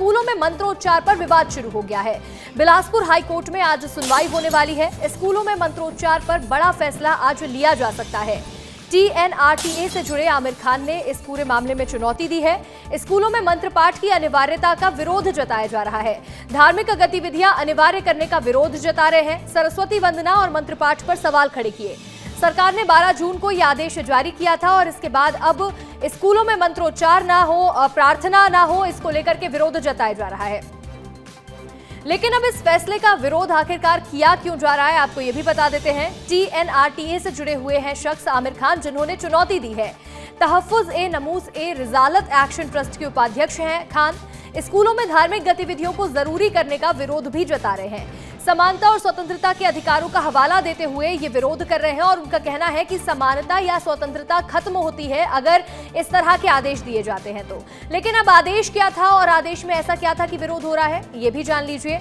स्कूलों में मंत्रोच्चार पर विवाद शुरू हो गया है। बिलासपुर हाई कोर्ट में आज सुनवाई होने वाली है। स्कूलों में मंत्रोच्चार पर बड़ा फैसला आज लिया जा सकता है। TNRTA से जुड़े आमिर खान ने इस पूरे मामले में चुनौती दी है। स्कूलों में मंत्र पाठ की अनिवार्यता का विरोध जताया जा रहा है। धार्मिक गतिविधियां अनिवार्य करने का विरोध जता रहे हैं। सरस्वती वंदना और मंत्र पाठ पर सवाल खड़े किए। सरकार ने 12 जून को यह आदेश जारी किया था और इसके बाद अब स्कूलों में मंत्रोच्चार ना हो, प्रार्थना ना हो, इसको लेकर के विरोध जताया जा रहा है। लेकिन अब इस फैसले का विरोध आखिरकार किया क्यों जा रहा है, आपको ये भी बता देते हैं। TNRTA से जुड़े हुए हैं शख्स आमिर खान, जिन्होंने चुनौती दी है। तहफ़्फ़ुज़-ए-नमूस-ए-रिज़ालत एक्शन ट्रस्ट के उपाध्यक्ष हैं खान। स्कूलों में धार्मिक गतिविधियों को जरूरी करने का विरोध भी जता रहे हैं। समानता और स्वतंत्रता के अधिकारों का हवाला देते हुए ये विरोध कर रहे हैं और उनका कहना है कि समानता या स्वतंत्रता खत्म होती है अगर इस तरह के आदेश दिए जाते हैं तो। लेकिन अब आदेश क्या था और आदेश में ऐसा क्या था कि विरोध हो रहा है, ये भी जान लीजिए।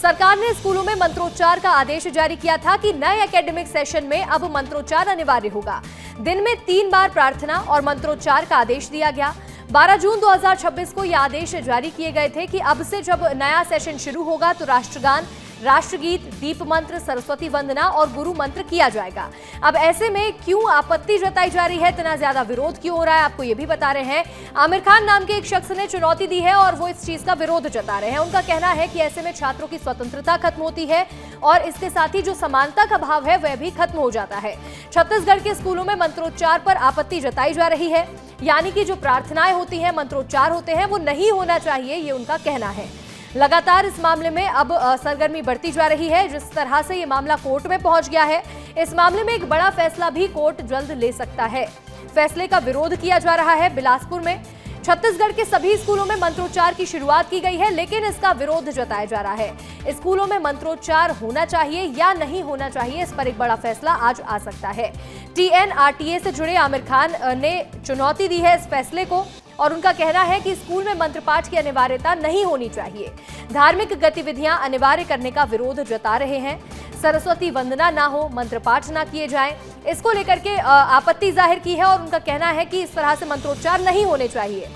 सरकार ने स्कूलों में मंत्रोच्चार का आदेश जारी किया था कि नए एकेडमिक सेशन में अब मंत्रोच्चार अनिवार्य होगा। दिन में 3 बार प्रार्थना और मंत्रोच्चार का आदेश दिया गया। 12 जून 2026 को यह आदेश जारी किए गए थे कि अब से जब नया सेशन शुरू होगा तो राष्ट्रगान, राष्ट्रगीत, दीप मंत्र, सरस्वती वंदना और गुरु मंत्र किया जाएगा। अब ऐसे में क्यों आपत्ति जताई जा रही है, इतना ज्यादा विरोध क्यों हो रहा है, आपको ये भी बता रहे हैं। आमिर खान नाम के एक शख्स ने चुनौती दी है और वो इस चीज का विरोध जता रहे हैं। उनका कहना है कि ऐसे में छात्रों की स्वतंत्रता खत्म होती है और इसके साथ ही जो समानता का भाव है वह भी खत्म हो जाता है। छत्तीसगढ़ के स्कूलों में मंत्रोच्चार पर आपत्ति जताई जा रही है, यानी कि जो प्रार्थनाएं होती हैं, मंत्रोच्चार होते हैं, वो नहीं होना चाहिए, ये उनका कहना है। लगातार इस मामले में अब सरगर्मी बढ़ती जा रही है। जिस तरह से ये मामला कोर्ट में पहुंच गया है, इस मामले में एक बड़ा फैसला भी कोर्ट जल्द ले सकता है। फैसले का विरोध किया जा रहा है बिलासपुर में। छत्तीसगढ़ के सभी स्कूलों में मंत्रोच्चार की शुरुआत की गई है, लेकिन इसका विरोध जताया जा रहा है। स्कूलों में मंत्रोच्चार होना चाहिए या नहीं होना चाहिए, इस पर एक बड़ा फैसला आज आ सकता है। TNRTA से जुड़े आमिर खान ने चुनौती दी है इस फैसले को और उनका कहना है कि स्कूल में मंत्रपाठ की अनिवार्यता नहीं होनी चाहिए। धार्मिक गतिविधियां अनिवार्य करने का विरोध जता रहे हैं। सरस्वती वंदना ना हो, मंत्रपाठ ना किए जाएं, इसको लेकर के आपत्ति जाहिर की है और उनका कहना है कि इस तरह से मंत्रोच्चार नहीं होने चाहिए।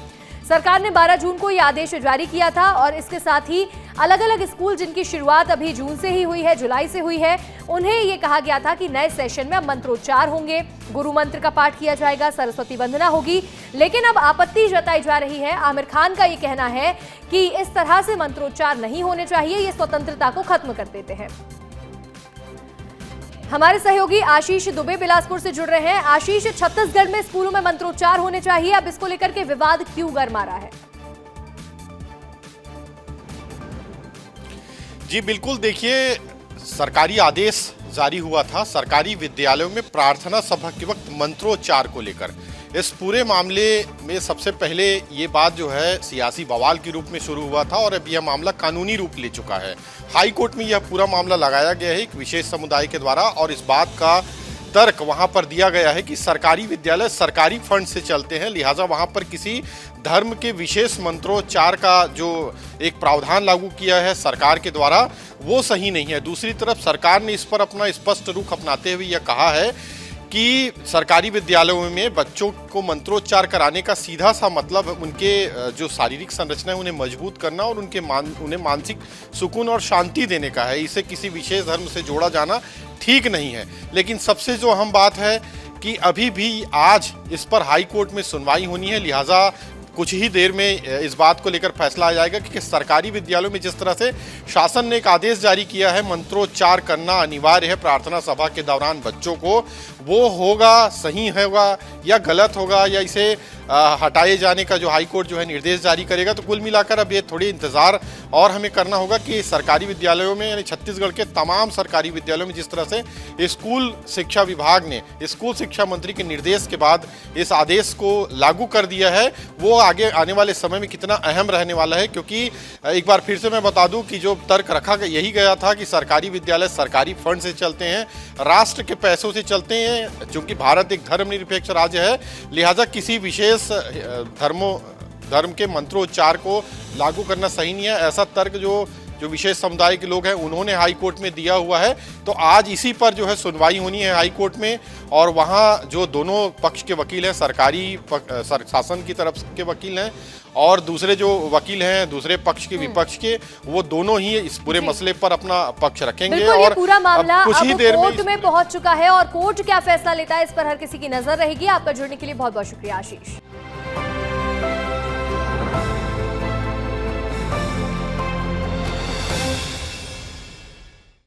सरकार ने 12 जून को यह आदेश जारी किया था और इसके साथ ही अलग अलग स्कूल जिनकी शुरुआत अभी जून से ही हुई है, जुलाई से हुई है, उन्हें ये कहा गया था कि नए सेशन में अब मंत्रोच्चार होंगे, गुरु मंत्र का पाठ किया जाएगा, सरस्वती वंदना होगी। लेकिन अब आपत्ति जताई जा रही है। आमिर खान का ये कहना है कि इस तरह से मंत्रोच्चार नहीं होने चाहिए, ये स्वतंत्रता को खत्म कर देते हैं। हमारे सहयोगी आशीष दुबे बिलासपुर से जुड़ रहे हैं। आशीष, छत्तीसगढ़ में स्कूलों में मंत्रोच्चार होने चाहिए, अब इसको लेकर के विवाद क्यों गरमा रहा है? जी बिल्कुल, देखिए सरकारी आदेश जारी हुआ था सरकारी विद्यालयों में प्रार्थना सभा के वक्त मंत्रोच्चार को लेकर। इस पूरे मामले में सबसे पहले ये बात जो है सियासी बवाल के रूप में शुरू हुआ था और अब यह मामला कानूनी रूप ले चुका है। हाई कोर्ट में यह पूरा मामला लगाया गया है एक विशेष समुदाय के द्वारा और इस बात का तर्क वहां पर दिया गया है कि सरकारी विद्यालय सरकारी फंड से चलते हैं, लिहाजा वहां पर किसी धर्म के विशेष मंत्रोच्चार का जो एक प्रावधान लागू किया है सरकार के द्वारा वो सही नहीं है। दूसरी तरफ सरकार ने इस पर अपना स्पष्ट रुख अपनाते हुए यह कहा है कि सरकारी विद्यालयों में बच्चों को मंत्रोच्चार कराने का सीधा सा मतलब उनके जो शारीरिक संरचना है उन्हें मजबूत करना और उन्हें मानसिक सुकून और शांति देने का है। इसे किसी विशेष धर्म से जोड़ा जाना ठीक नहीं है। लेकिन सबसे जो अहम बात है कि अभी भी आज इस पर हाई कोर्ट में सुनवाई होनी है, लिहाजा कुछ ही देर में इस बात को लेकर फैसला आ जाएगा कि सरकारी विद्यालयों में जिस तरह से शासन ने एक आदेश जारी किया है मंत्रोच्चार करना अनिवार्य है प्रार्थना सभा के दौरान बच्चों को, वो होगा, सही होगा या गलत होगा या इसे हटाए जाने का जो हाई कोर्ट जो है निर्देश जारी करेगा। तो कुल मिलाकर अब ये थोड़ी इंतजार और हमें करना होगा कि सरकारी विद्यालयों में यानी छत्तीसगढ़ के तमाम सरकारी विद्यालयों में जिस तरह से स्कूल शिक्षा विभाग ने स्कूल शिक्षा मंत्री के निर्देश के बाद इस आदेश को लागू कर दिया है, वो आगे आने वाले समय में कितना अहम रहने वाला है। क्योंकि एक बार फिर से मैं बता दूं कि जो तर्क रखा यही गया था कि सरकारी विद्यालय सरकारी फंड से चलते हैं, राष्ट्र के पैसों से चलते हैं। चूंकि भारत एक धर्मनिरपेक्ष राज्य है, लिहाजा किसी विशेष धर्म के मंत्रोच्चार को लागू करना सही नहीं है। ऐसा तर्क जो जो विशेष समुदाय के लोग हैं उन्होंने हाई कोर्ट में दिया हुआ है। तो आज इसी पर जो है सुनवाई होनी है हाई कोर्ट में, और वहाँ जो दोनों पक्ष के वकील हैं, सरकारी शासन की तरफ के वकील हैं और दूसरे जो वकील हैं दूसरे पक्ष के विपक्ष के, वो दोनों ही इस पूरे मसले पर अपना पक्ष रखेंगे। और पूरा मामला कुछ ही देर कोर्ट में पहुंच चुका है और कोर्ट क्या फैसला लेता है इस पर हर किसी की नजर रहेगी। आपका जुड़ने के लिए बहुत बहुत शुक्रिया आशीष।